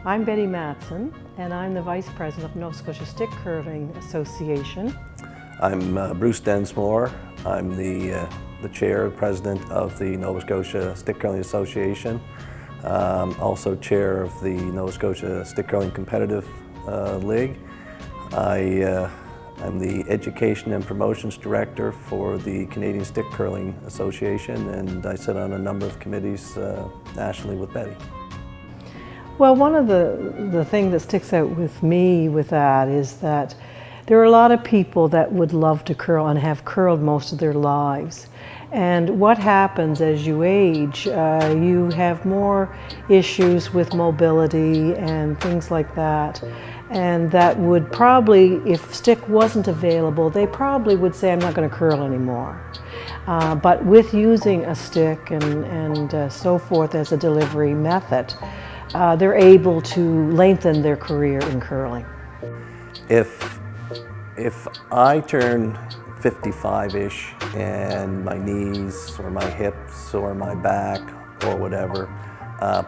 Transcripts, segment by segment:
I'm Betty Matson, and I'm the Vice President of Nova Scotia Stick Curling Association. I'm Bruce Densmore. I'm the Chair, President of the Nova Scotia Stick Curling Association. Also Chair of the Nova Scotia Stick Curling Competitive League. I'm the Education and Promotions Director for the Canadian Stick Curling Association, and I sit on a number of committees nationally with Betty. Well, one of the things that sticks out with me with that is that there are a lot of people that would love to curl and have curled most of their lives. And what happens as you age, you have more issues with mobility and things like that. And that would probably, if stick wasn't available, they probably would say, I'm not going to curl anymore. But with using a stick and so forth as a delivery method, they're able to lengthen their career in curling. If I turn 55-ish and my knees or my hips or my back or whatever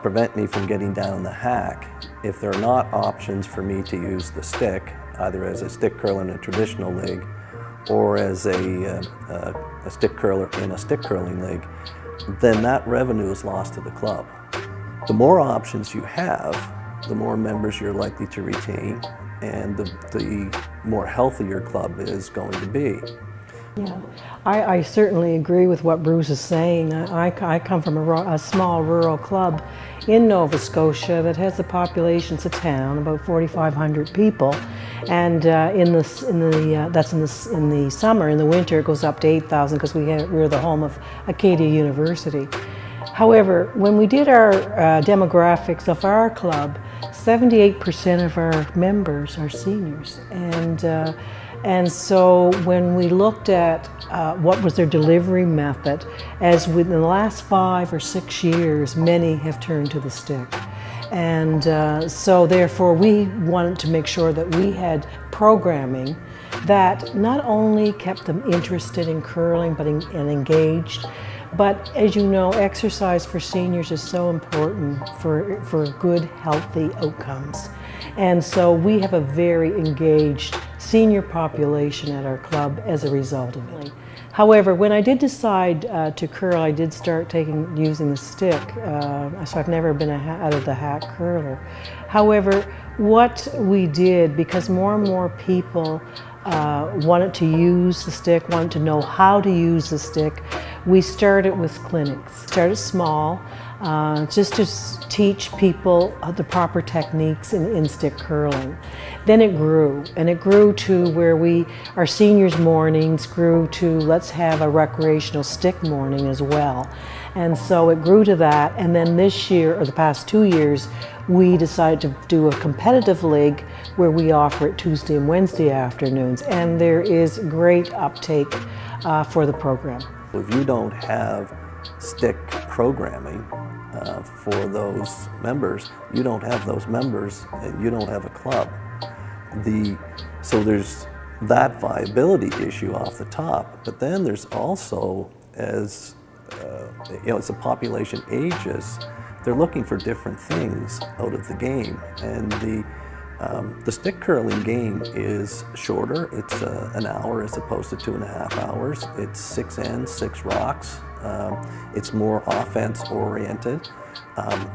prevent me from getting down the hack, if there are not options for me to use the stick, either as a stick curler in a traditional league or as a stick curler in a stick curling league, then that revenue is lost to the club. The more options you have, the more members you're likely to retain, and the more healthy your club is going to be. Yeah, I certainly agree with what Bruce is saying. I come from a small rural club in Nova Scotia that has the population, it's a town, about 4,500 people, and that's in the summer. In the winter, it goes up to 8,000 because we're the home of Acadia University. However, when we did our demographics of our club, 78% of our members are seniors, and so when we looked at what was their delivery method, as within the last 5 or 6 years, many have turned to the stick. And so therefore we wanted to make sure that we had programming that not only kept them interested in curling and engaged, but as you know, exercise for seniors is so important for good, healthy outcomes. And so we have a very engaged senior population at our club as a result of it. However, when I did decide to curl, I did start using the stick, so I've never been out of the hack curler. However, what we did, because more and more people wanted to use the stick, wanted to know how to use the stick, we started with clinics. Started small, just to teach people the proper techniques in stick curling. Then it grew, and it grew to where our seniors mornings grew to let's have a recreational stick morning as well. And so it grew to that, and then this year, or the past 2 years, we decided to do a competitive league where we offer it Tuesday and Wednesday afternoons, and there is great uptake for the program. If you don't have stick programming for those members, you don't have those members, and you don't have a club. So there's that viability issue off the top, but then there's also, as the population ages, they're looking for different things out of the game, and the stick curling game is shorter. It's an hour as opposed to 2.5 hours. It's 6 ends, 6 rocks. It's more offense oriented.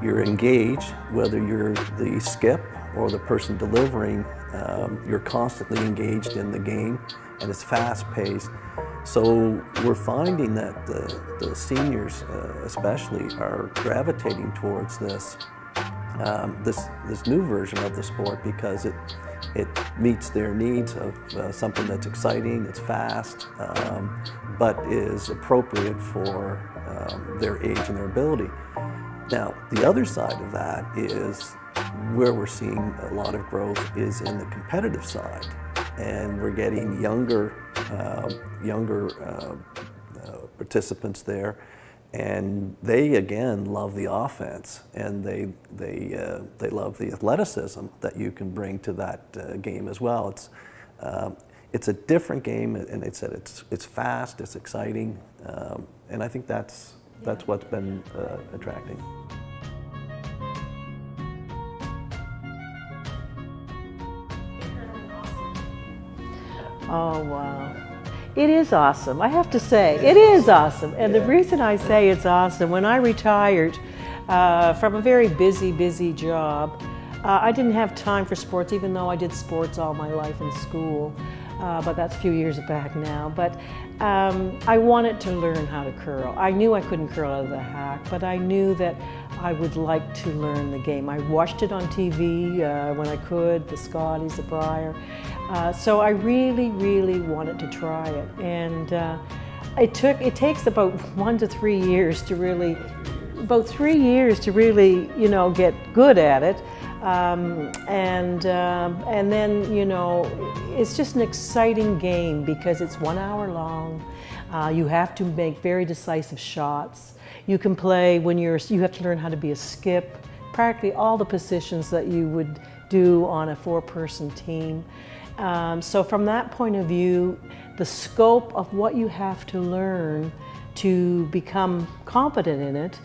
You're engaged, whether you're the skip or the person delivering, you're constantly engaged in the game, and it's fast paced. So we're finding that the seniors especially are gravitating towards this new version of the sport because it meets their needs of something that's exciting, it's fast, but is appropriate for their age and their ability. Now, the other side of that is where we're seeing a lot of growth is in the competitive side, and we're getting younger participants there, and they again love the offense, and they love the athleticism that you can bring to that game as well. It's a different game, and it's fast, it's exciting, and I think that's what's been attracting. Oh, wow. It is awesome. I have to say, it is awesome. And the reason I say it's awesome, when I retired from a very busy job, I didn't have time for sports, even though I did sports all my life in school. But that's a few years back now. But I wanted to learn how to curl. I knew I couldn't curl out of the hack, but I knew that I would like to learn the game. I watched it on TV when I could, the Scotties, the Briar. So I really wanted to try it. And it takes about 1 to 3 years to really, you know, get good at it. And then, you know, it's just an exciting game because it's 1 hour long. You have to make very decisive shots. You can play when you have to learn how to be a skip, practically all the positions that you would do on a 4-person team. So from that point of view, the scope of what you have to learn to become competent in it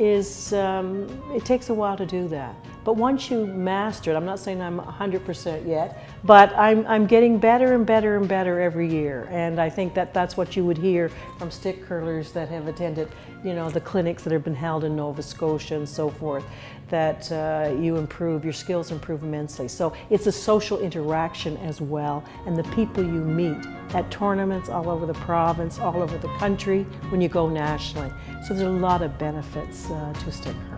it takes a while to do that. But once you master it, I'm not saying I'm 100% yet, but I'm getting better and better every year. And I think that that's what you would hear from stick curlers that have attended, you know, the clinics that have been held in Nova Scotia and so forth, that your skills improve immensely. So it's a social interaction as well, and the people you meet at tournaments all over the province, all over the country, when you go nationally. So there's a lot of benefits to stick curling.